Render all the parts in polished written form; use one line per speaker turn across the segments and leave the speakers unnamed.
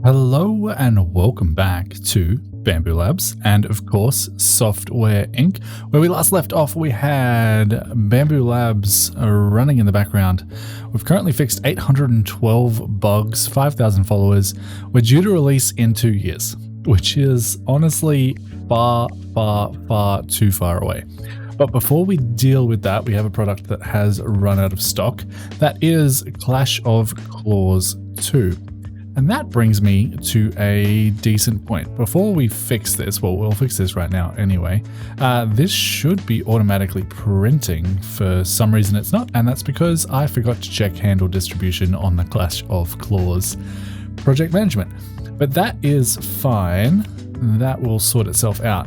Hello and welcome back to Bamboo Labs and of course Software Inc. Where we last left off, we had Bamboo Labs running in the background. We've currently fixed 812 bugs, 5,000 followers. We're due to release in 2 years, which is honestly far too far away. But before we deal with that, we have a product that has run out of stock. That is Clash of Claws 2. And that brings me to a decent point. Before we fix this, well, we'll fix this right now anyway, this should be automatically printing. For some reason it's not, and that's because I forgot to check handle distribution on the Clash of Claws project management. But that is fine. That will sort itself out.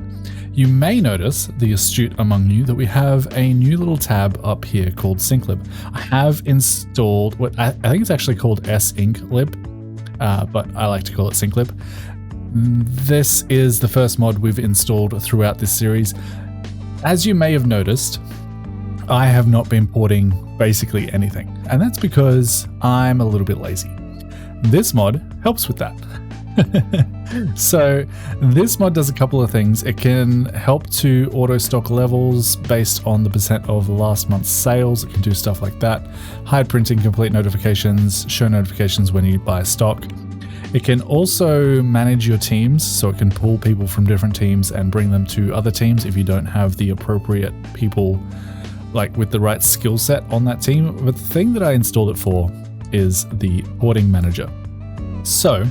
You may notice, the astute among you, that we have a new little tab up here called SyncLib. I have installed what I think it's actually called SYncLib. But I like to call it SyncLib. This is the first mod we've installed throughout this series. As you may have noticed, I have not been porting basically anything, and that's because I'm a little bit lazy. This mod helps with that. So this mod does a couple of things. It can help to auto stock levels based on the percent of last month's sales. It can do stuff like that. Hide printing, complete notifications, show notifications when you buy stock. It can also manage your teams, so it can pull people from different teams and bring them to other teams if you don't have the appropriate people like with the right skill set on that team. But the thing that I installed it for is the porting manager. So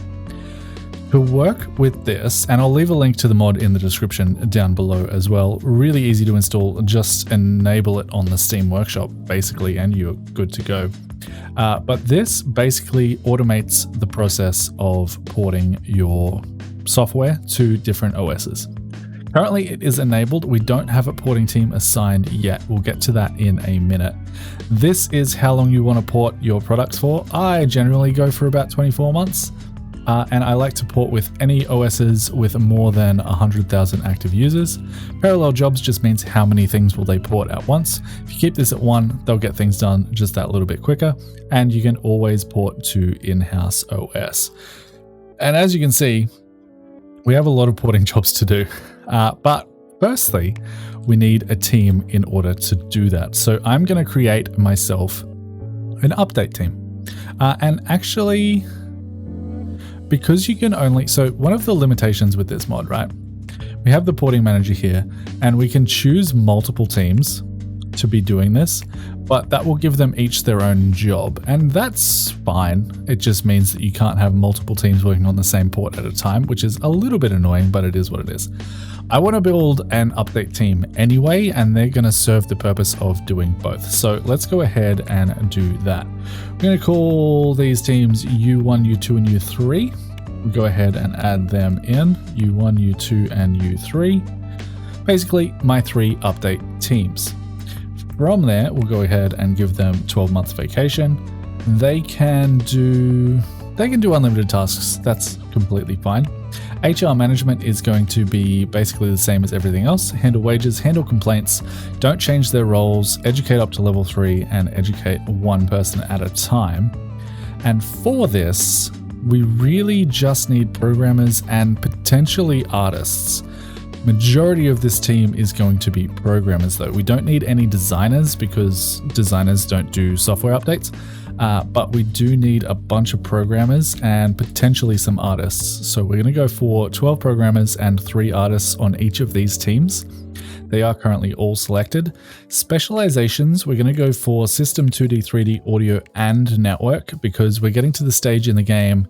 to work with this, and I'll leave a link to the mod in the description down below as well. Really easy to install, just enable it on the Steam Workshop basically and you're good to go. But this basically automates the process of porting your software to different OSs. Currently it is enabled. We don't have a porting team assigned yet. We'll get to that in a minute. This is how long you want to port your products for. I generally go for about 24 months. And I like to port with any OSs with more than 100,000 active users. Parallel jobs just means how many things will they port at once. If you keep this at 1, they'll get things done just that little bit quicker, and you can always port to in-house OS. And as you can see, we have a lot of porting jobs to do. But firstly, we need a team in order to do that. So I'm going to create myself an update team. And actually, because you can only, so one of the limitations with this mod, right? We have the porting manager here and we can choose multiple teams to be doing this, but that will give them each their own job, and that's fine. It just means that you can't have multiple teams working on the same port at a time, which is a little bit annoying, but it is what it is. I want to build an update team anyway, and they're going to serve the purpose of doing both. So let's go ahead and do that. We're going to call these teams U1, U2, and U3. We'll go ahead and add them in, U1, U2, and U3. Basically, my 3 update teams. From there, we'll go ahead and give them 12 months vacation. They can do unlimited tasks. That's completely fine. HR management is going to be basically the same as everything else. Handle wages, handle complaints, don't change their roles, educate up to level 3, and educate 1 person at a time. And for this, we really just need programmers and potentially artists. Majority of this team is going to be programmers though. We don't need any designers because designers don't do software updates. But we do need a bunch of programmers and potentially some artists. So we're going to go for 12 programmers and 3 artists on each of these teams. They are currently all selected. Specializations, we're going to go for system, 2D, 3D, audio, and network, because we're getting to the stage in the game,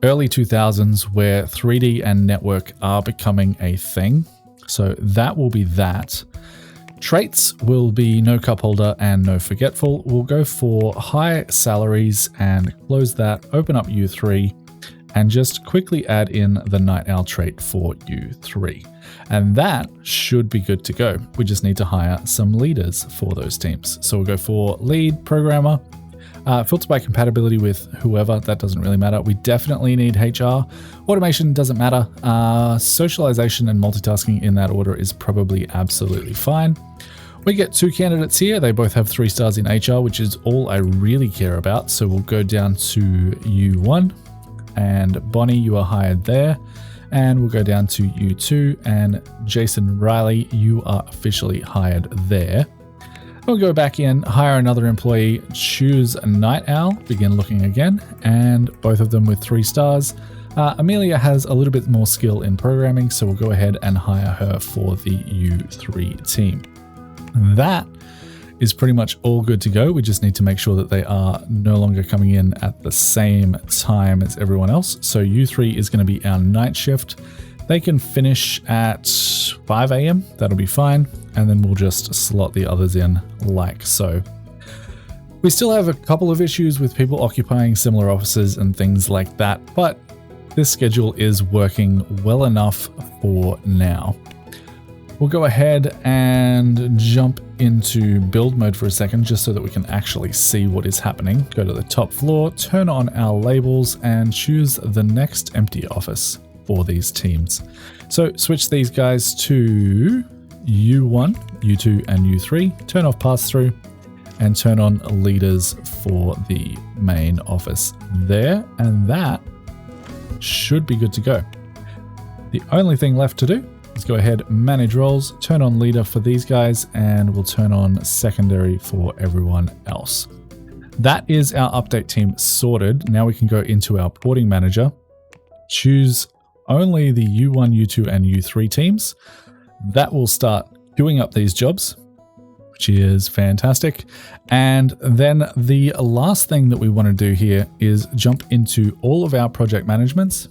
early 2000s, where 3D and network are becoming a thing. So that will be that. Traits will be no cup holder and no forgetful. We'll go for high salaries and close that, open up U3, and just quickly add in the night owl trait for U3. And that should be good to go. We just need to hire some leaders for those teams. So we'll go for lead programmer, filter by compatibility with whoever, that doesn't really matter. We definitely need HR. Automation doesn't matter. Socialization and multitasking in that order is probably absolutely fine. We get 2 candidates here. They both have 3 stars in HR, which is all I really care about. So we'll go down to U1. and Bonnie, you are hired there. And we'll go down to you two, and Jason Riley, you are officially hired there. We'll go back in, hire another employee, choose a Night Owl, begin looking again, and both of them with 3 stars. Amelia has a little bit more skill in programming, so we'll go ahead and hire her for the U3 team. That is pretty much all good to go. We just need to make sure that they are no longer coming in at the same time as everyone else. So U3 is going to be our night shift. They can finish at 5 a.m. That'll be fine. And then we'll just slot the others in like so. We still have a couple of issues with people occupying similar offices and things like that, but this schedule is working well enough for now. We'll go ahead and jump into build mode for a second, just so that we can actually see what is happening. Go to the top floor, turn on our labels, and choose the next empty office for these teams. So switch these guys to U1, U2, and U3. Turn off pass-through and turn on leaders for the main office there. And that should be good to go. The only thing left to do is go ahead, manage roles, turn on leader for these guys, and we'll turn on secondary for everyone else. That is our update team sorted. Now we can go into our porting manager, choose only the U1, U2, and U3 teams. That will start queuing up these jobs, which is fantastic. And then the last thing that we want to do here is jump into all of our project managements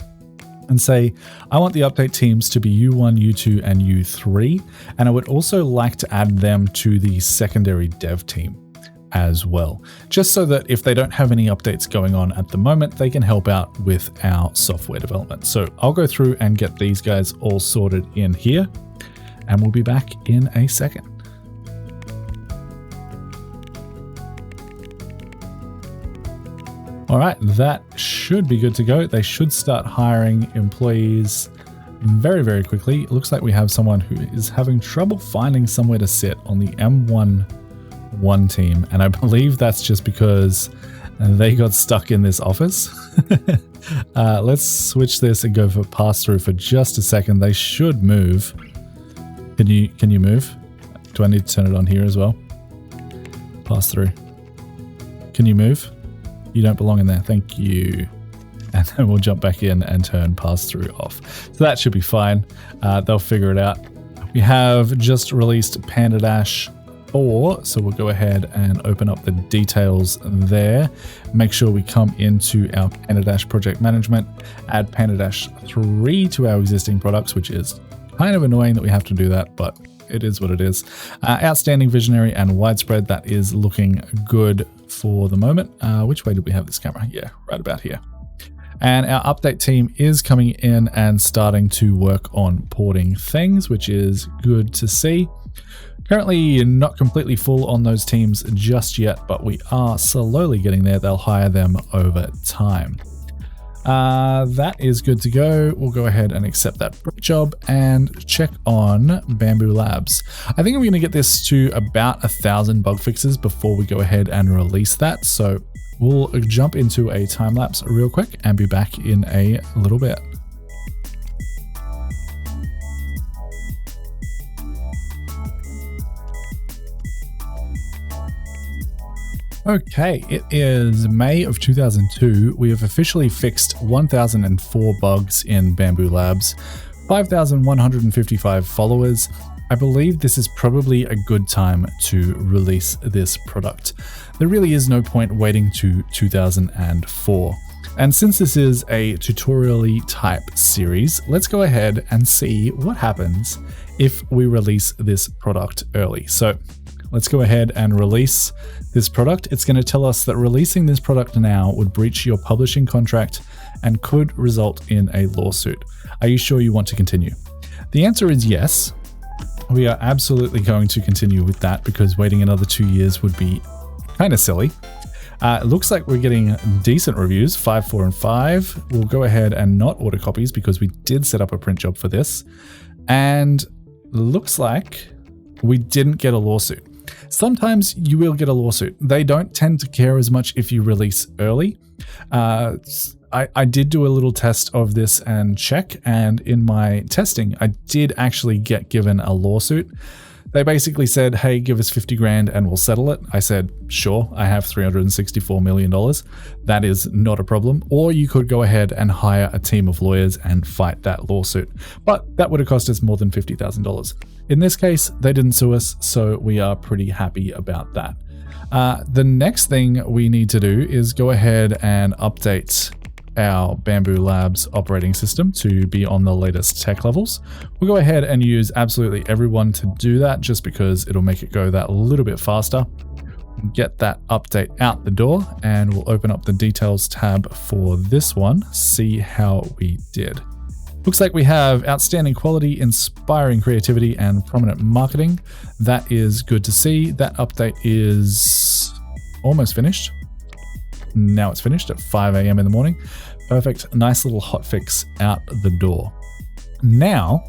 and say, I want the update teams to be U1, U2, and U3. And I would also like to add them to the secondary dev team as well, just so that if they don't have any updates going on at the moment, they can help out with our software development. So I'll go through and get these guys all sorted in here, and we'll be back in a second. All right, that should be good to go. They should start hiring employees very, very quickly. It looks like we have someone who is having trouble finding somewhere to sit on the M1 team. And I believe that's just because they got stuck in this office. Let's switch this and go for pass-through for just a second. They should move. Can you move? Do I need to turn it on here as well? Pass-through. Can you move? You don't belong in there. Thank you. And then we'll jump back in and turn pass-through off. So that should be fine. They'll figure it out. We have just released Panda Dash 4, so we'll go ahead and open up the details there. Make sure we come into our Panda Dash project management, add Panda Dash 3 to our existing products, which is kind of annoying that we have to do that, but it is what it is. Outstanding, visionary, and widespread. That is looking good for the moment. Which way did we have this camera? Yeah, right about here. And our update team is coming in and starting to work on porting things, which is good to see. Currently not completely full on those teams just yet, but we are slowly getting there. They'll hire them over time. That is good to go. We'll go ahead and accept that job and check on Bamboo Labs. I think I'm going to get this to about 1,000 bug fixes before we go ahead and release that. So we'll jump into a time lapse real quick and be back in a little bit. Okay, it is May of 2002. We have officially fixed 1,004 bugs in Bamboo Labs, 5,155 followers. I believe this is probably a good time to release this product. There really is no point waiting to 2004. And since this is a tutorial-y type series, let's go ahead and see what happens if we release this product early. So let's go ahead and release this product. It's going to tell us that releasing this product now would breach your publishing contract and could result in a lawsuit. Are you sure you want to continue? The answer is yes. We are absolutely going to continue with that because waiting another 2 years would be kind of silly. It looks like we're getting decent reviews, 5, 4, and 5. We'll go ahead and not order copies because we did set up a print job for this. And looks like we didn't get a lawsuit. Sometimes you will get a lawsuit. They don't tend to care as much if you release early. I did do a little test of this and check, and in my testing, I did actually get given a lawsuit. They basically said, hey, give us 50 grand and we'll settle it. I said, sure, I have $364 million. That is not a problem. Or you could go ahead and hire a team of lawyers and fight that lawsuit. But that would have cost us more than $50,000. In this case, they didn't sue us, so we are pretty happy about that. The next thing we need to do is go ahead and update our Bamboo Labs operating system to be on the latest tech levels. We'll go ahead and use absolutely everyone to do that just because it'll make it go that little bit faster. Get that update out the door and we'll open up the details tab for this one, see how we did. Looks like we have outstanding quality, inspiring creativity, and prominent marketing. That is good to see. That update is almost finished. Now it's finished at 5 a.m. in the morning. Perfect. Nice little hotfix out the door. Now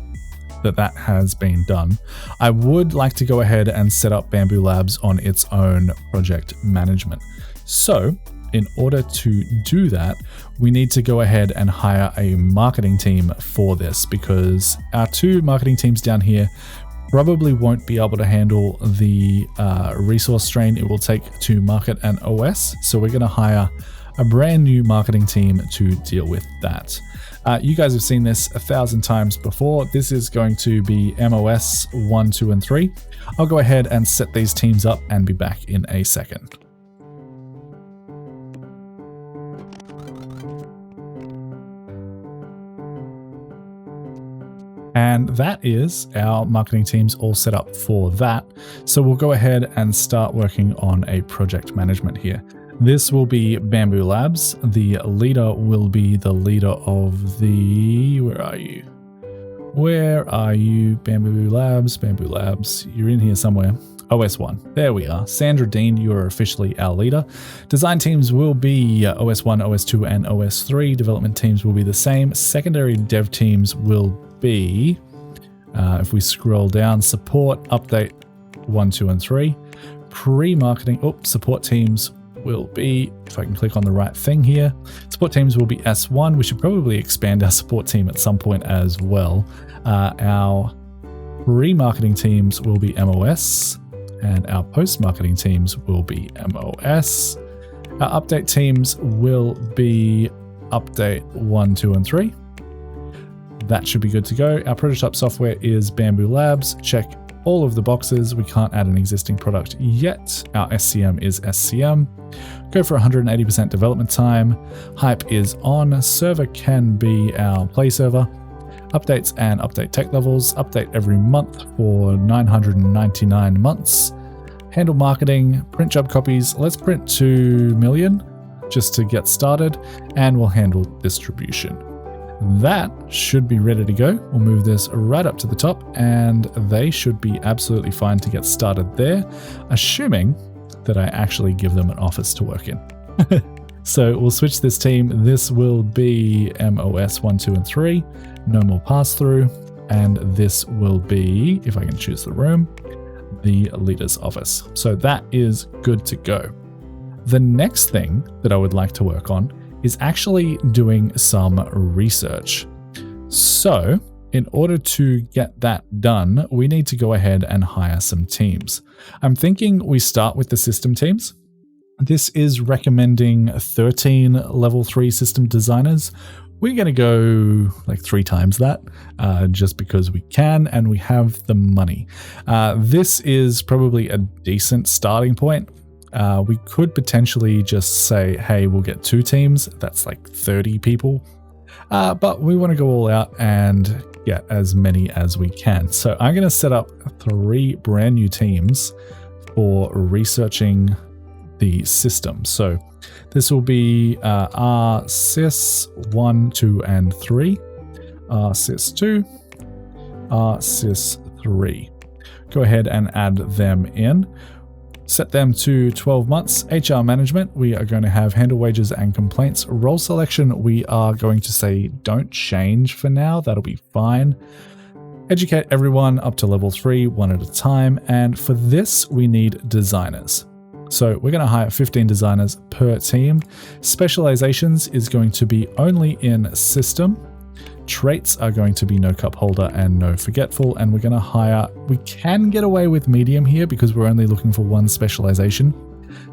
that that has been done, I would like to go ahead and set up Bamboo Labs on its own project management. So in order to do that, we need to go ahead and hire a marketing team for this because our two marketing teams down here probably won't be able to handle the resource strain it will take to market an OS. So we're going to hire a brand new marketing team to deal with that. You guys have seen this 1,000 times before. This is going to be MOS 1, 2, and 3. I'll go ahead and set these teams up and be back in a second. And that is our marketing teams all set up for that. So we'll go ahead and start working on a project management here. This will be Bamboo Labs. The leader will be the leader of the, where are you? Where are you? Bamboo Labs, Bamboo Labs. You're in here somewhere. OS1. There we are. Sandra Dean, you are officially our leader. Design teams will be OS1, OS2, and OS3. Development teams will be the same. Secondary dev teams will be, if we scroll down, support, update 1, 2, and 3. Pre-marketing, support teams will be, if I can click on the right thing here, support teams will be S1. We should probably expand our support team at some point as well. Our pre-marketing teams will be MOS, and our post-marketing teams will be MOS. Our update teams will be update 1, 2, and 3. That should be good to go. Our prototype software is Bamboo Labs. Check all of the boxes. We can't add an existing product yet. Our SCM is SCM. Go for 180% development time. Hype is on. Server can be our play server. Updates and update tech levels. Update every month for 999 months. Handle marketing. Print job copies. Let's print 2 million just to get started. And we'll handle distribution. That should be ready to go. We'll move this right up to the top and they should be absolutely fine to get started there, assuming that I actually give them an office to work in. So we'll switch this team. This will be MOS 1, 2, and 3. No more pass-through. And this will be, if I can choose the room, the leader's office. So that is good to go. The next thing that I would like to work on is actually doing some research. So in order to get that done, we need to go ahead and hire some teams. I'm thinking we start with the system teams. This is recommending 13 level 3 system designers. We're going to go like 3 times that just because we can and we have the money. This is probably a decent starting point. We could potentially just say, hey, we'll get 2 teams. That's like 30 people. But we want to go all out and get as many as we can. So I'm going to set up 3 brand new teams for researching the system. So this will be RSys 1, 2, and 3, RSys 2, RSys 3. Go ahead and add them in. Set them to 12 months. HR management, we are going to have handle wages and complaints. Role selection, we are going to say don't change for now. That'll be fine. Educate everyone up to level 3, one at a time. And for this, we need designers. So we're going to hire 15 designers per team. Specializations is going to be only in system. Traits are going to be no cup holder and no forgetful. And we're going to hire, we can get away with medium here because we're only looking for one specialization.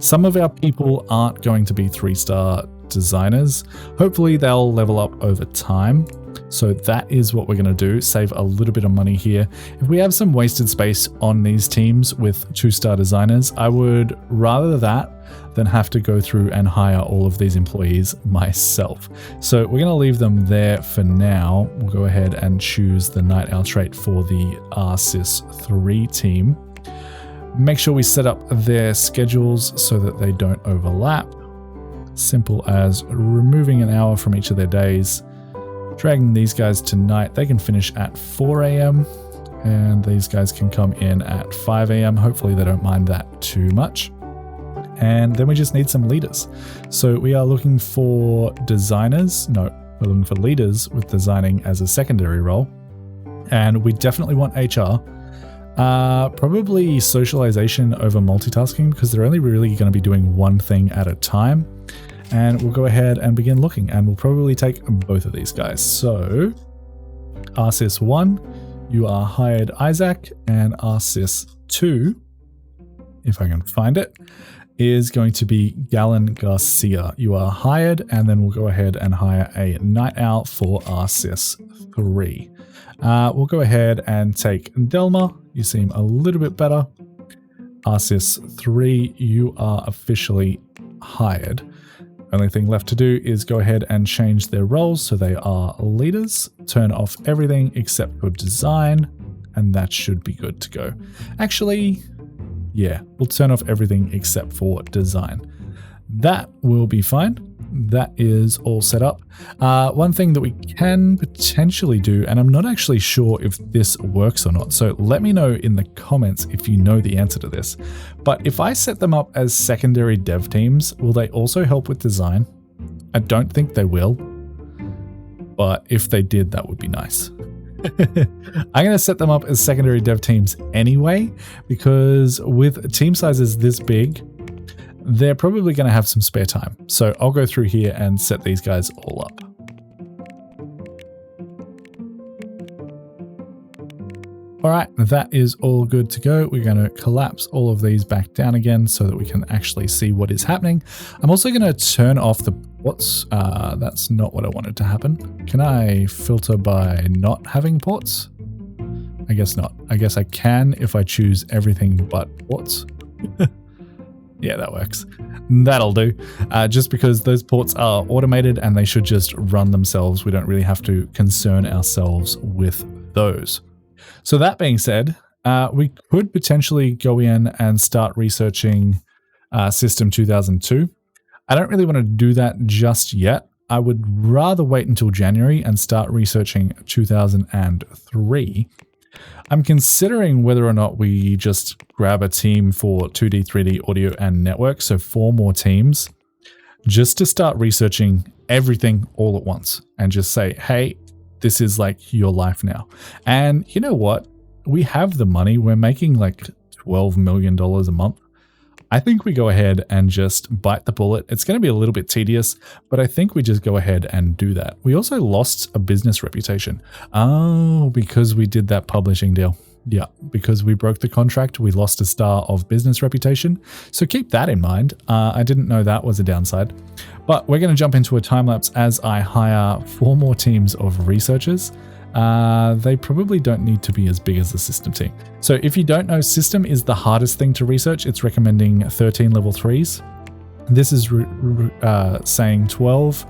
Some of our people aren't going to be 3-star designers. Hopefully they'll level up over time. So that is what we're going to do, save a little bit of money here. If we have some wasted space on these teams with 2-star designers, I would rather that than have to go through and hire all of these employees myself. So we're going to leave them there for now. We'll go ahead and choose the Night Owl trait for the RSys 3 team. Make sure we set up their schedules so that they don't overlap. Simple as removing an hour from each of their days. Dragging these guys to night, they can finish at 4 a.m. and these guys can come in at 5 a.m. Hopefully they don't mind that too much. And then we just need some leaders. So we are looking for designers. No, we're looking for leaders with designing as a secondary role. And we definitely want HR. Probably socialization over multitasking because they're only really going to be doing one thing at a time. And we'll go ahead and begin looking, and we'll probably take both of these guys. So RSys 1, you are hired Isaac, and RSys 2, if I can find it, is going to be Galen Garcia. You are hired, and then we'll go ahead and hire a Night Owl for RSys 3. We'll go ahead and take Delma. You seem a little bit better. RSys 3, you are officially hired. Only thing left to do is go ahead and change their roles so they are leaders, turn off everything except for design, and that should be good to go. Actually, yeah, we'll turn off everything except for design. That will be fine. That is all set up. One thing that we can potentially do, and I'm not actually sure if this works or not, so let me know in the comments if you know the answer to this. But if I set them up as secondary dev teams, will they also help with design? I don't think they will, but if they did, that would be nice. I'm going to set them up as secondary dev teams anyway, because with team sizes this big, they're probably going to have some spare time. So I'll go through here and set these guys all up. All right, that is all good to go. We're going to collapse all of these back down again so that we can actually see what is happening. I'm also going to turn off the ports. That's not what I wanted to happen. Can I filter by not having ports? I guess not. I guess I can if I choose everything but ports. Yeah, that works. That'll do. Just because those ports are automated and they should just run themselves. We don't really have to concern ourselves with those. So that being said, we could potentially go in and start researching System 2002. I don't really want to do that just yet. I would rather wait until January and start researching 2003. I'm considering whether or not we just grab a team for 2D, 3D, audio, and network, so 4 more teams, just to start researching everything all at once and just say, hey, this is like your life now. And you know what? We have the money. We're making like $12 million a month. I think we go ahead and just bite the bullet. It's going to be a little bit tedious, but I think we just go ahead and do that. We also lost a business reputation. Oh, because we did that publishing deal. Yeah, because we broke the contract, we lost a star of business reputation. So keep that in mind. I didn't know that was a downside. But we're going to jump into a time lapse as I hire 4 more teams of researchers. They probably don't need to be as big as the system team. So if you don't know, system is the hardest thing to research. It's recommending 13 level 3s. This is saying 12,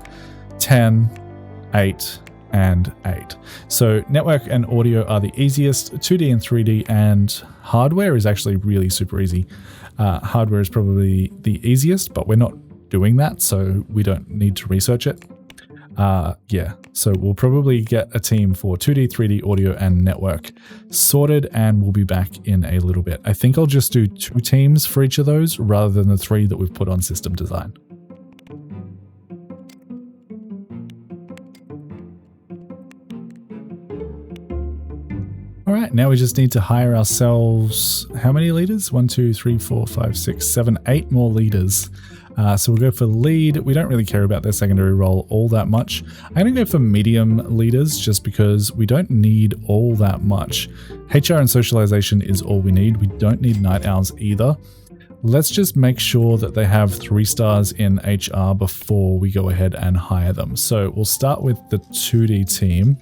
10, 8, and 8. So network and audio are the easiest. 2D and 3D and hardware is actually really super easy. Hardware is probably the easiest, but we're not doing that, so we don't need to research it. Yeah, so we'll probably get a team for 2D, 3D, audio, and network sorted, and we'll be back in a little bit. I think I'll just do 2 teams for each of those rather than the 3 that we've put on system design. All right, now we just need to hire ourselves, how many leaders? 1, 2, 3, 4, 5, 6, 7, 8 more leaders. So we'll go for lead. We don't really care about their secondary role all that much. I'm going to go for medium leaders just because we don't need all that much. HR and socialization is all we need. We don't need night owls either. Let's just make sure that they have 3 stars in HR before we go ahead and hire them. So we'll start with the 2D team.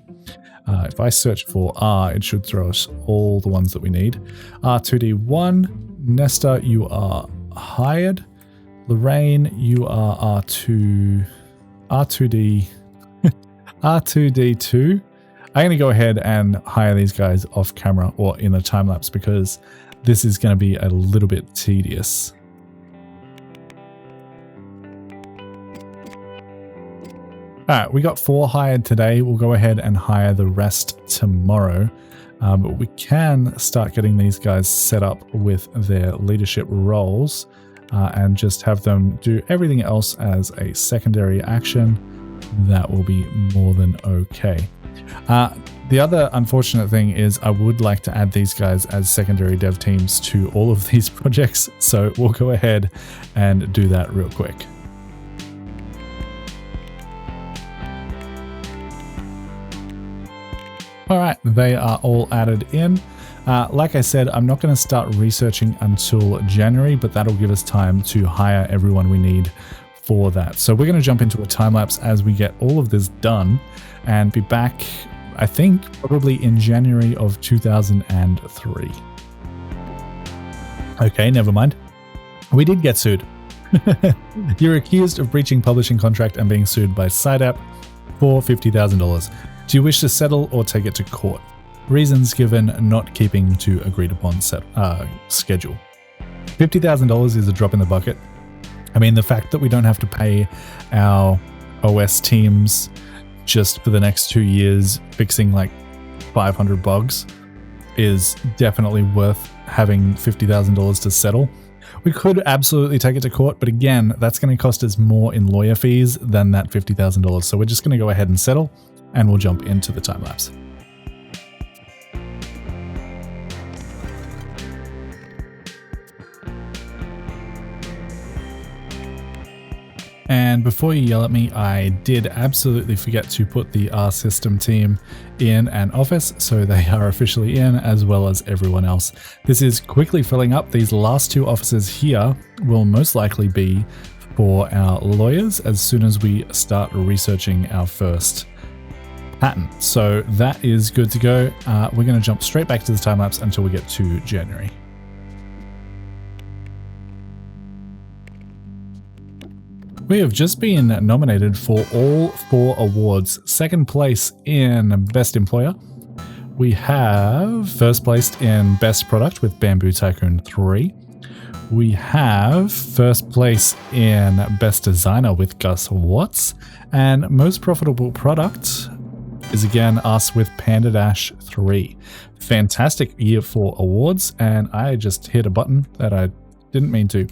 If I search for R, it should throw us all the ones that we need. R2D1, Nesta, you are hired. Lorraine, you are R2D, R2D2. I'm going to go ahead and hire these guys off camera or in a time lapse because this is going to be a little bit tedious. All right, we got 4 hired today. We'll go ahead and hire the rest tomorrow. But we can start getting these guys set up with their leadership roles and just have them do everything else as a secondary action. That will be more than okay. The other unfortunate thing is I would like to add these guys as secondary dev teams to all of these projects. So we'll go ahead and do that real quick. All right, they are all added in. Like I said, I'm not going to start researching until January, but that'll give us time to hire everyone we need for that. So we're going to jump into a time lapse as we get all of this done and be back, I think, probably in January of 2003. Okay, never mind. We did get sued. You're accused of breaching publishing contract and being sued by SiteApp for $50,000. Do you wish to settle or take it to court? Reasons given: not keeping to agreed upon schedule. $50,000 is a drop in the bucket. I mean, the fact that we don't have to pay our OS teams just for the next 2 years fixing like 500 bugs is definitely worth having $50,000 to settle. We could absolutely take it to court, but again, that's going to cost us more in lawyer fees than that $50,000. So we're just going to go ahead and settle, and we'll jump into the time lapse. And before you yell at me, I did absolutely forget to put the R system team in an office, so they are officially in, as well as everyone else. This is quickly filling up. These last 2 offices here will most likely be for our lawyers as soon as we start researching our first patent. So that is good to go. We're going to jump straight back to the time lapse until we get to January. We have just been nominated for all 4 awards. Second place in Best Employer. We have first placed in Best Product with Bamboo Tycoon 3. We have first place in Best Designer with Gus Watts. And Most Profitable Product is again us with Panda Dash 3. Fantastic year for awards, and I just hit a button that I didn't mean to.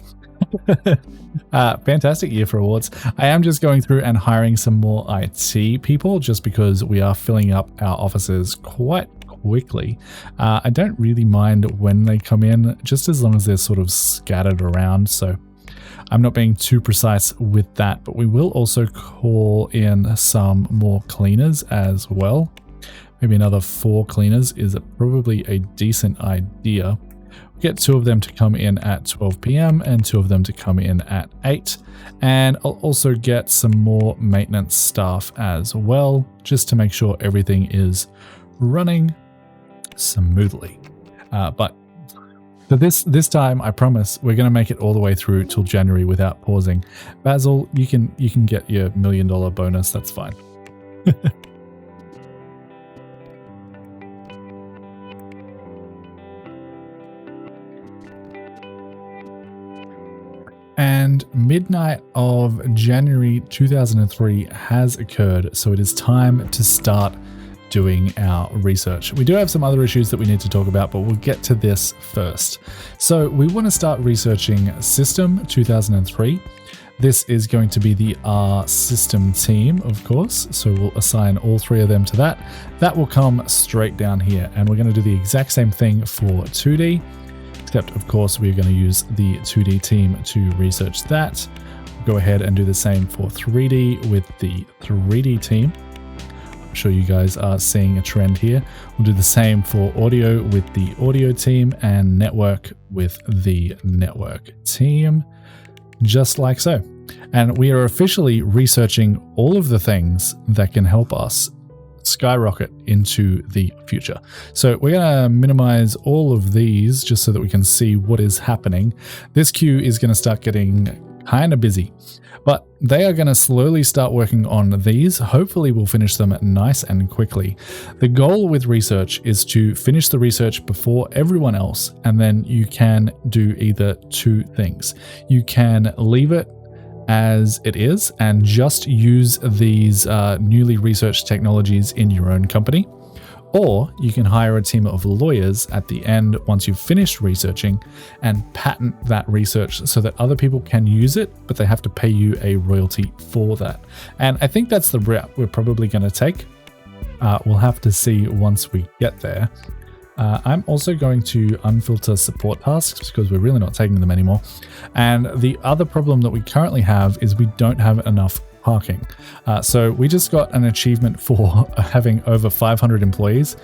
Fantastic year for awards. I am just going through and hiring some more IT people just because we are filling up our offices quite quickly. I don't really mind when they come in, just as long as they're sort of scattered around. So I'm not being too precise with that, but we will also call in some more cleaners as well. Maybe another 4 cleaners is probably a decent idea. Get 2 of them to come in at 12 p.m. and 2 of them to come in at 8. And I'll also get some more maintenance staff as well, just to make sure everything is running smoothly. But for this time, I promise we're going to make it all the way through till January without pausing. Basil, you can get your $1 million bonus. That's fine. And midnight of January 2003 has occurred, so it is time to start doing our research. We do have some other issues that we need to talk about, but we'll get to this first. So we want to start researching System 2003. This is going to be the R system team, of course. So we'll assign all 3 of them to that. That will come straight down here. And we're going to do the exact same thing for 2D, except of course we're going to use the 2D team to research that. We'll go ahead and do the same for 3D with the 3D team. I'm sure you guys are seeing a trend here. We'll do the same for audio with the audio team and network with the network team, just like so. And we are officially researching all of the things that can help us skyrocket into the future. So we're going to minimize all of these just so that we can see what is happening. This queue is going to start getting kind of busy, but they are going to slowly start working on these. Hopefully we'll finish them nice and quickly. The goal with research is to finish the research before everyone else, and then you can do either 2 things. You can leave it as it is and just use these newly researched technologies in your own company, or you can hire a team of lawyers at the end once you've finished researching and patent that research so that other people can use it, but they have to pay you a royalty for that. And I think that's the route we're probably going to take. We'll have to see once we get there. I'm also going to unfilter support tasks because we're really not taking them anymore. And the other problem that we currently have is we don't have enough parking. So we just got an achievement for having over 500 employees,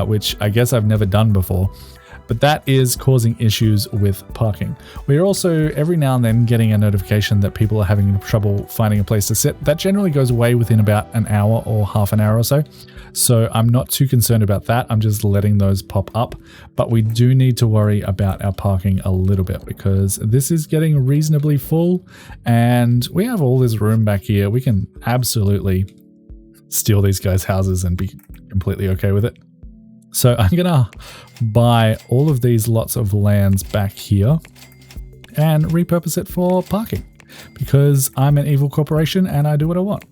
which I guess I've never done before. But that is causing issues with parking. We're also every now and then getting a notification that people are having trouble finding a place to sit. That generally goes away within about an hour or half an hour or so. So I'm not too concerned about that. I'm just letting those pop up. But we do need to worry about our parking a little bit because this is getting reasonably full and we have all this room back here. We can absolutely steal these guys' houses and be completely okay with it. So I'm gonna buy all of these lots of lands back here and repurpose it for parking because I'm an evil corporation and I do what I want.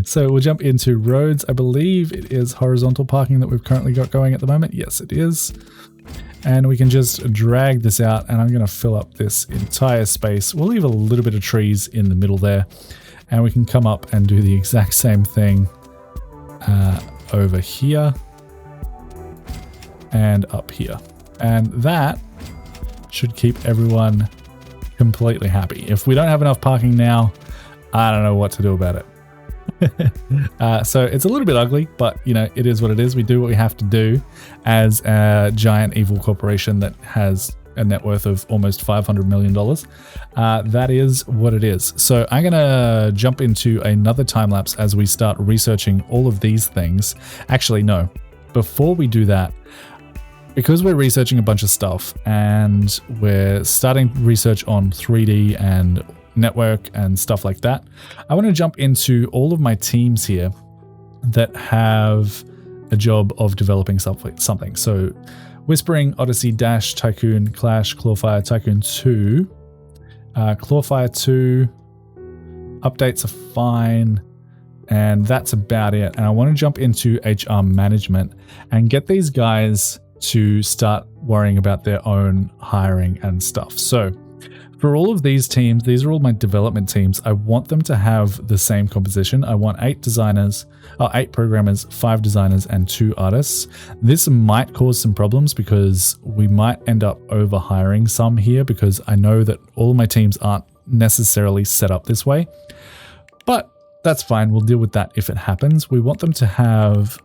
So we'll jump into roads. I believe it is horizontal parking that we've currently got going at the moment. Yes, it is. And we can just drag this out and I'm going to fill up this entire space. We'll leave a little bit of trees in the middle there and we can come up and do the exact same thing over here and up here. And that should keep everyone completely happy. If we don't have enough parking now, I don't know what to do about it. So it's a little bit ugly, but you know, it is what it is. We do what we have to do as a giant evil corporation that has a net worth of almost $500 million. That is what it is. So I'm going to jump into another time lapse as we start researching all of these things. Actually, no, before we do that, because we're researching a bunch of stuff and we're starting research on 3D and network and stuff like that, I want to jump into all of my teams here that have a job of developing something. So Whispering, Odyssey, Dash, Tycoon, Clash, Clawfire, Tycoon 2. Clawfire 2 updates are fine, and that's about it. And I want to jump into HR management and get these guys to start worrying about their own hiring and stuff. So for all of these teams, these are all my development teams. I want them to have the same composition. I want 8 programmers, 5 designers, and 2 artists. This might cause some problems because we might end up over hiring some here because I know that all my teams aren't necessarily set up this way, but that's fine. We'll deal with that if it happens. We want them to have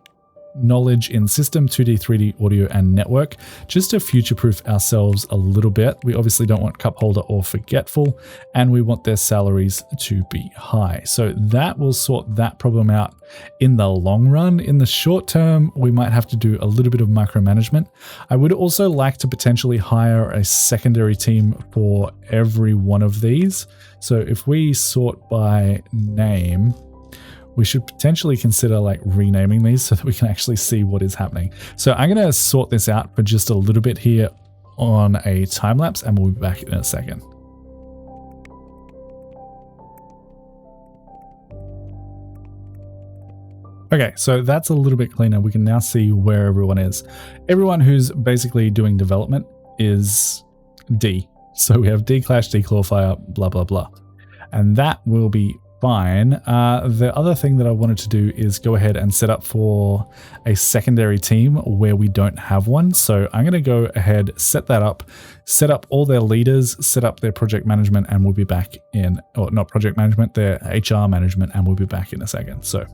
knowledge in system, 2D, 3D, audio, and network, just to future-proof ourselves a little bit. We obviously don't want cup holder or forgetful, and we want their salaries to be high. So that will sort that problem out in the long run. In the short term, we might have to do a little bit of micromanagement. I would also like to potentially hire a secondary team for every one of these. So if we sort by name, we should potentially consider like renaming these so that we can actually see what is happening. So I'm going to sort this out for just a little bit here on a time lapse, and we'll be back in a second. Okay, so that's a little bit cleaner. We can now see where everyone is. Everyone who's basically doing development is D. So we have D Clash, D Clawfire, blah, blah, blah. and that will be fine. The other thing that I wanted to do is go ahead and set up for a secondary team where we don't have one. So I'm going to go ahead, set that up, set up all their leaders, set up their project management, and we'll be back in, or not project management, their HR management, and we'll be back in a second. So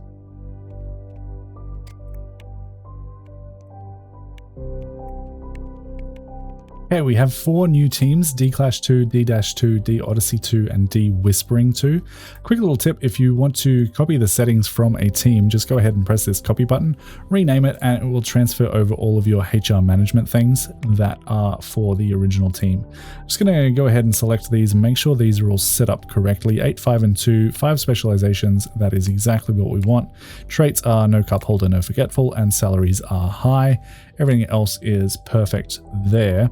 okay, we have 4 new teams: D-Clash 2, D-2, D-Odyssey 2, and D-Whispering 2. Quick little tip: if you want to copy the settings from a team, just go ahead and press this copy button, rename it, and it will transfer over all of your HR management things that are for the original team. I'm just going to go ahead and select these and make sure these are all set up correctly. 8, 5, and 2, 5 specializations. That is exactly what we want. Traits are no cup holder, no forgetful, and salaries are high. Everything else is perfect there.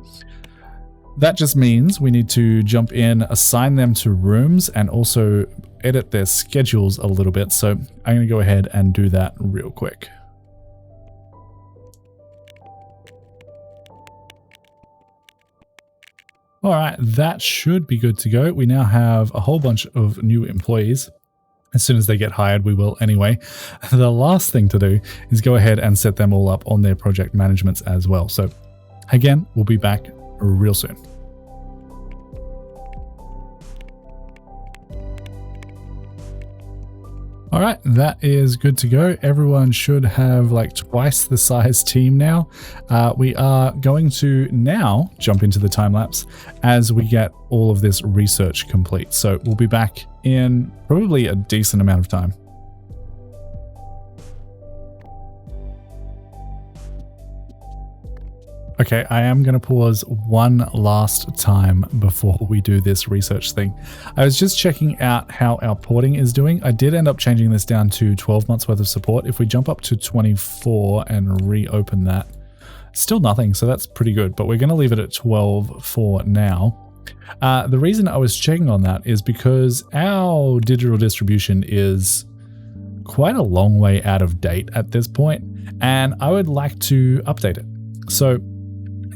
That just means we need to jump in, assign them to rooms, and also edit their schedules a little bit. So I'm going to go ahead and do that real quick. All right, that should be good to go. We now have a whole bunch of new employees. As soon as they get hired, we will anyway. The last thing to do is go ahead and set them all up on their project managements as well. So again, we'll be back real soon. All right, that is good to go. Everyone should have like twice the size team now. We are going to now jump into the time lapse as we get all of this research complete. So we'll be back in probably a decent amount of time. Okay, I am going to pause one last time before we do this research thing. I was just checking out how our porting is doing. I did end up changing this down to 12 months worth of support. If we jump up to 24 and reopen that, still nothing, so that's pretty good, but we're going to leave it at 12 for now. The reason I was checking on that is because our digital distribution is quite a long way out of date at this point, and I would like to update it. So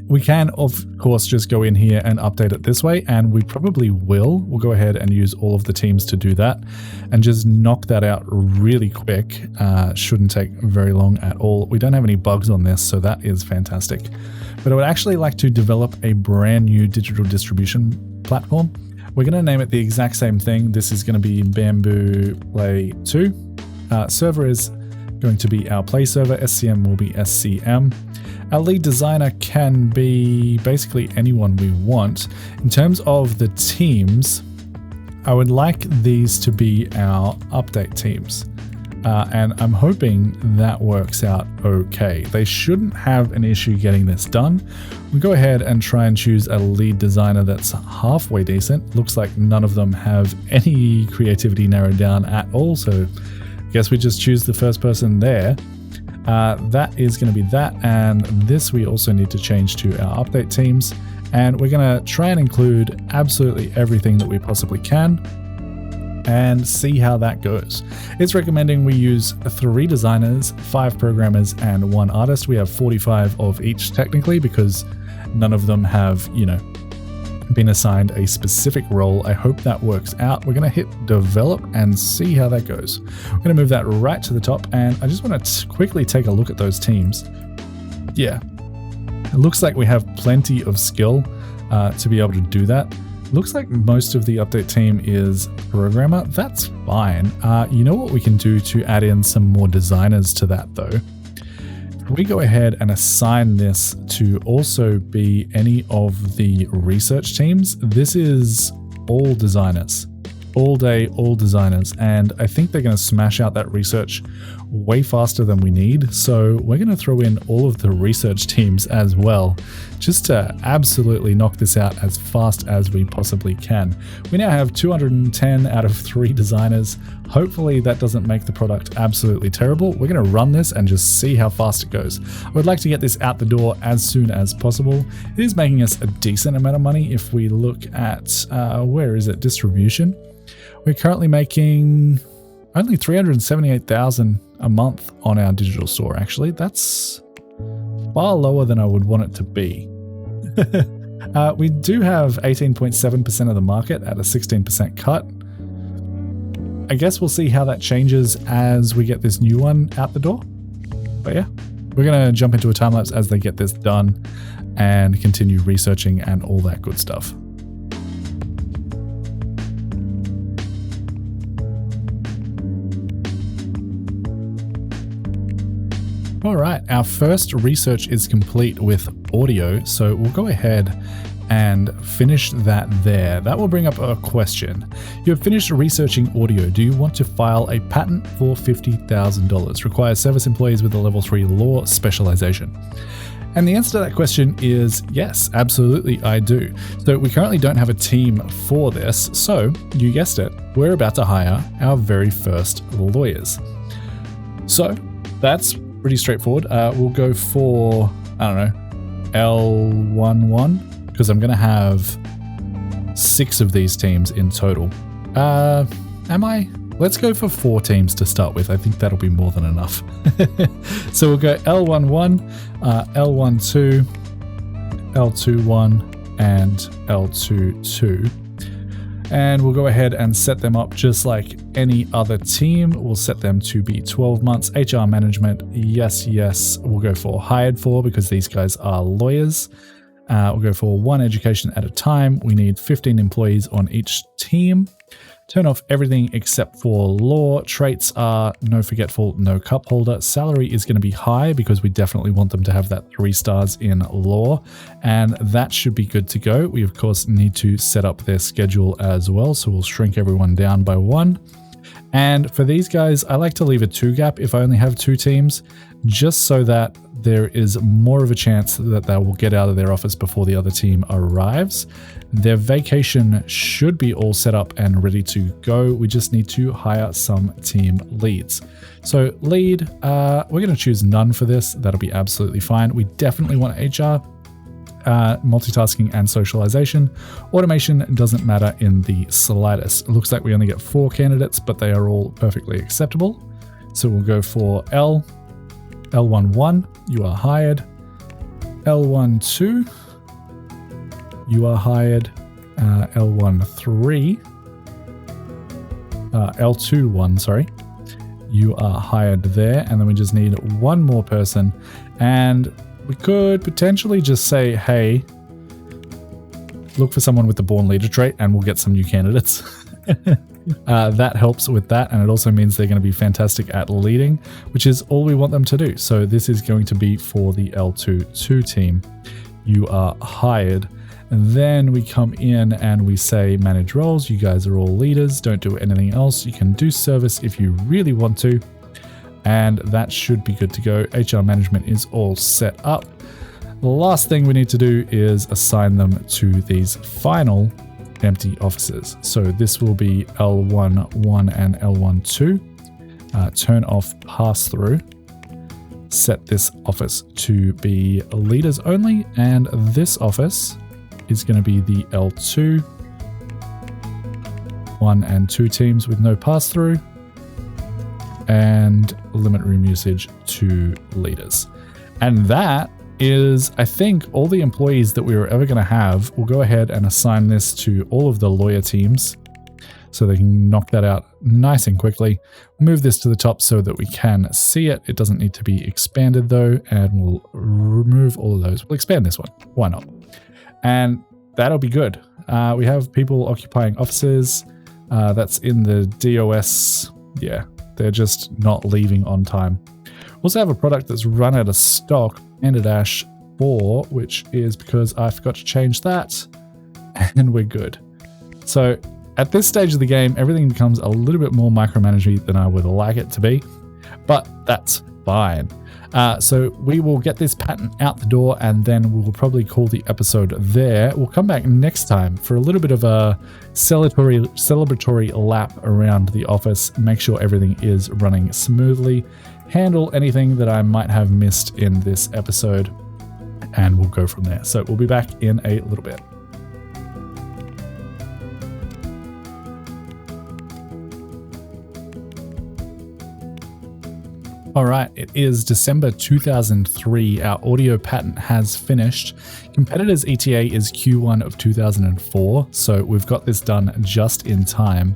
we can, of course, just go in here and update it this way, and we probably will. We'll go ahead and use all of the teams to do that and just knock that out really quick. Shouldn't take very long at all. We don't have any bugs on this, so that is fantastic. But I would actually like to develop a brand new digital distribution platform. We're going to name it the exact same thing. This is going to be Bamboo Play 2. Server is going to be our Play server. SCM will be SCM. Our lead designer can be basically anyone we want. In terms of the teams, I would like these to be our update teams. And I'm hoping that works out okay. They shouldn't have an issue getting this done. We'll go ahead and try and choose a lead designer that's halfway decent. Looks like none of them have any creativity narrowed down at all, so I guess we just choose the first person there. That is going to be that, and this we also need to change to our update teams, and we're going to try and include absolutely everything that we possibly can and see how that goes. It's recommending we use 3 designers, 5 programmers, and 1 artist. We have 45 of each technically because none of them have, been assigned a specific role. I hope that works out. We're going to hit develop and see how that goes. We're going to move that right to the top, and I just want to quickly take a look at those teams. Yeah, it looks like we have plenty of skill to be able to do that. Looks like most of the update team is programmer. That's fine. You know what we can do to add in some more designers to that though? We go ahead and assign this to also be any of the research teams. This is all designers, all day, all designers. And I think they're going to smash out that research way faster than we need. So we're going to throw in all of the research teams as well, just to absolutely knock this out as fast as we possibly can. We now have 210 out of 3 designers. Hopefully that doesn't make the product absolutely terrible. We're going to run this and just see how fast it goes. I would like to get this out the door as soon as possible. It is making us a decent amount of money. If we look at, where is it, distribution? We're currently making only 378,000 a month on our digital store, actually. That's far lower than I would want it to be. We do have 18.7% of the market at a 16% cut. I guess we'll see how that changes as we get this new one out the door. But yeah, we're going to jump into a time lapse as they get this done and continue researching and all that good stuff. All right, our first research is complete with audio, so we'll go ahead and finish that there. That will bring up a question. You have finished researching audio. Do you want to file a patent for $50,000? Requires service employees with a level 3 law specialization. And the answer to that question is yes, absolutely I do. So we currently don't have a team for this, so you guessed it, we're about to hire our very first lawyers. So that's pretty straightforward. We'll go for, I don't know, L11, because I'm going to have 6 of these teams in total. Am I? Let's go for 4 teams to start with. I think that'll be more than enough. So we'll go L11, L12, L21, and L22. And we'll go ahead and set them up just like any other team. We'll set them to be 12 months. HR management, yes. We'll go for hired for because these guys are lawyers. We'll go for 1 education at a time. We need 15 employees on each team. Turn off everything except for law. Traits are no forgetful, no cup holder. Salary is going to be high because we definitely want them to have that 3 stars in law. And that should be good to go. We, of course, need to set up their schedule as well. So we'll shrink everyone down by 1. And for these guys, I like to leave a 2 gap if I only have 2 teams, just so that there is more of a chance that they will get out of their office before the other team arrives. Their vacation should be all set up and ready to go. We just need to hire some team leads. So lead, we're going to choose none for this. That'll be absolutely fine. We definitely want HR, multitasking and socialization. Automation doesn't matter in the slightest. It looks like we only get 4 candidates, but they are all perfectly acceptable. So we'll go for L11, you are hired. L12, you are hired. L13, L21, sorry, you are hired there. And then we just need 1 more person. And we could potentially just say, hey, look for someone with the born leader trait and we'll get some new candidates. That helps with that, and it also means they're going to be fantastic at leading, which is all we want them to do. So this is going to be for the L22 team. You are hired. And then we come in and we say manage roles. You guys are all leaders. Don't do anything else. You can do service if you really want to. And that should be good to go. HR management is all set up. The last thing we need to do is assign them to these final empty offices. So this will be L11 and L12. Turn off pass-through. Set this office to be leaders only. And this office is going to be the L2. 1 and 2 teams with no pass-through. And limit room usage to leaders. And that is, I think, all the employees that we were ever going to have. We'll go ahead and assign this to all of the lawyer teams so they can knock that out nice and quickly. Move this to the top so that we can see it. It doesn't need to be expanded though, and we'll remove all of those. We'll expand this one. Why not? And that'll be good. We have people occupying offices. That's in the DOS. Yeah, they're just not leaving on time. We also have a product that's run out of stock, Panda-4, which is because I forgot to change that, and we're good. So at this stage of the game, everything becomes a little bit more micromanagey than I would like it to be, but that's fine. So we will get this patent out the door, and then we will probably call the episode there. We'll come back next time for a little bit of a celebratory lap around the office, make sure everything is running smoothly, handle anything that I might have missed in this episode, and we'll go from there. So we'll be back in a little bit. All right, it is December 2003. Our audio patent has finished. Competitors ETA is Q1 of 2004, so we've got this done just in time.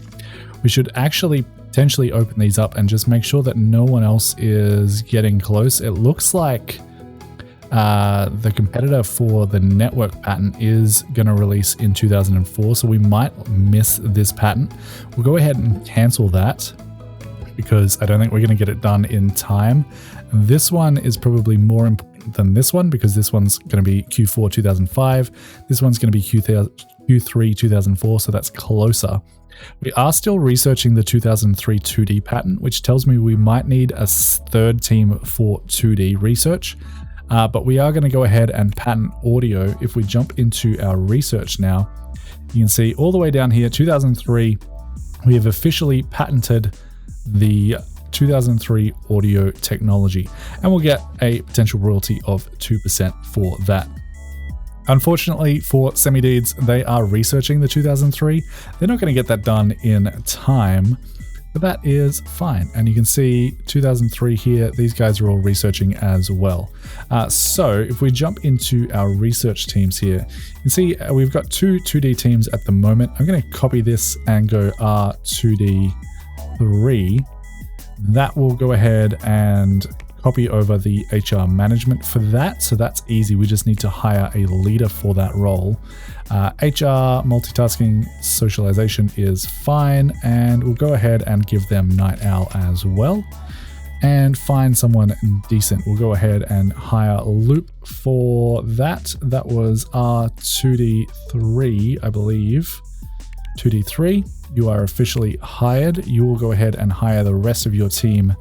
We should actually potentially open these up and just make sure that no one else is getting close. It looks like the competitor for the network patent is going to release in 2004, so we might miss this patent. We'll go ahead and cancel that because I don't think we're going to get it done in time. This one is probably more important than this one because this one's going to be Q4 2005. This one's going to be Q3 2004, so that's closer. We are still researching the 2003 2D patent, which tells me we might need a third team for 2D research. But we are going to go ahead and patent audio. If we jump into our research now, you can see all the way down here, 2003, we have officially patented the 2003 audio technology, and we'll get a potential royalty of 2% for that. Unfortunately for Semi-Deeds, they are researching the 2003. They're not going to get that done in time, but that is fine. And you can see 2003 here, these guys are all researching as well. So if we jump into our research teams here, you can see we've got two 2D teams at the moment. I'm going to copy this and go R2D3. That will go ahead and copy over the HR management for that. So that's easy. We just need to hire a leader for that role. HR multitasking socialization is fine. And we'll go ahead and give them Night Owl as well. And find someone decent. We'll go ahead and hire Loop for that. That was R2D3, I believe. 2D3, you are officially hired. You will go ahead and hire the rest of your team.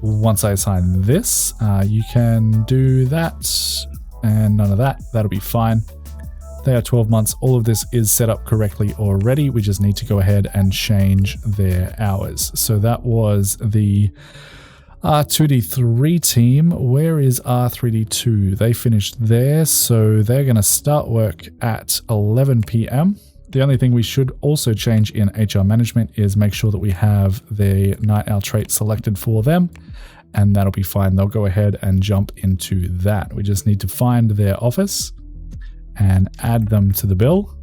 Once I assign this, you can do that and none of that. That'll be fine. They are 12 months. All of this is set up correctly already. We just need to go ahead and change their hours. So that was the R2D3 team. Where is R3D2? They finished there. So they're going to start work at 11 p.m. The only thing we should also change in HR management is make sure that we have the Night Owl trait selected for them, and that'll be fine. They'll go ahead and jump into that. We just need to find their office and add them to the bill.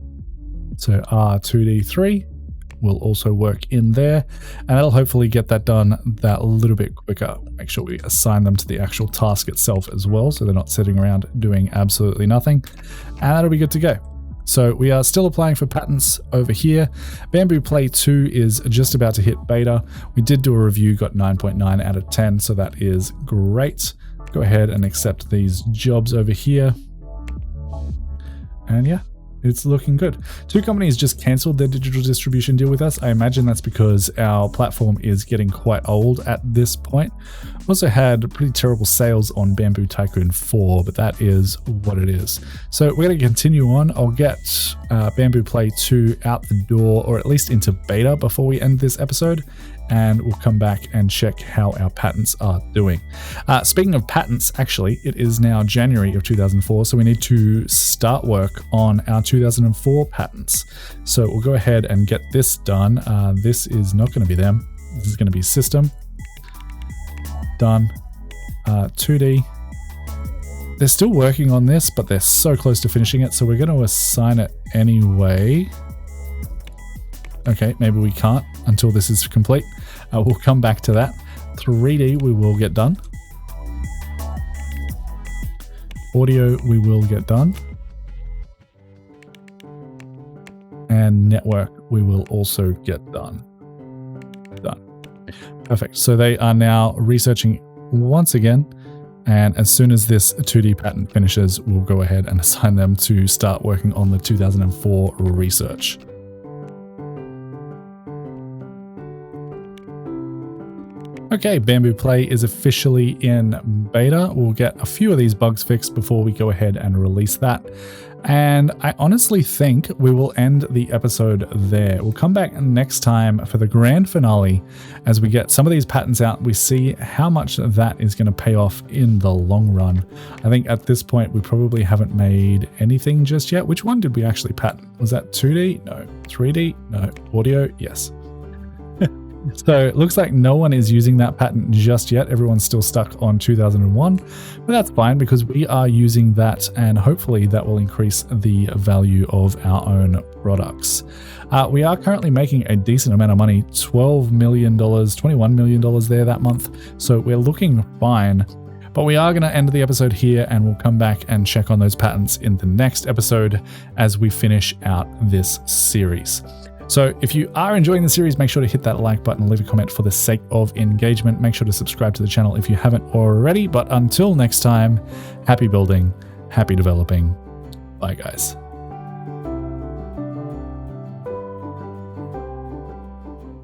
So R2D3 will also work in there, and that'll hopefully get that done that little bit quicker. Make sure we assign them to the actual task itself as well, so they're not sitting around doing absolutely nothing, and that'll be good to go. So we are still applying for patents over here. Bamboo Play 2 is just about to hit beta. We did do a review, got 9.9 out of 10, so that is great. Go ahead and accept these jobs over here. And yeah, it's looking good. Two companies just cancelled their digital distribution deal with us. I imagine that's because our platform is getting quite old at this point. We also had pretty terrible sales on Bamboo Tycoon 4, but that is what it is. So we're going to continue on. I'll get Bamboo Play 2 out the door, or at least into beta before we end this episode, and we'll come back and check how our patents are doing. Speaking of patents, actually, it is now January of 2004, so we need to start work on our 2004 patents. So we'll go ahead and get this done. This is not going to be them. This is going to be system. Done. 2D. They're still working on this, but they're so close to finishing it, so we're going to assign it anyway. Okay, maybe we can't until this is complete. We'll come back to that. 3D we will get done. Audio we will get done. And network we will also get done. Done. Perfect. So they are now researching once again. And as soon as this 2D patent finishes, we'll go ahead and assign them to start working on the 2004 research. Okay, Bamboo Play is officially in beta. We'll get a few of these bugs fixed before we go ahead and release that. And I honestly think we will end the episode there. We'll come back next time for the grand finale. As we get some of these patents out, we see how much that is going to pay off in the long run. I think at this point, we probably haven't made anything just yet. Which one did we actually patent? Was that 2D? No. 3D? No. Audio? Yes. So it looks like no one is using that patent just yet. Everyone's still stuck on 2001, but that's fine because we are using that, and hopefully that will increase the value of our own products. We are currently making a decent amount of money, $12 million, $21 million there that month. So we're looking fine. But we are going to end the episode here, and we'll come back and check on those patents in the next episode as we finish out this series. So if you are enjoying the series, make sure to hit that like button, leave a comment for the sake of engagement. Make sure to subscribe to the channel if you haven't already. But until next time, happy building, happy developing. Bye, guys.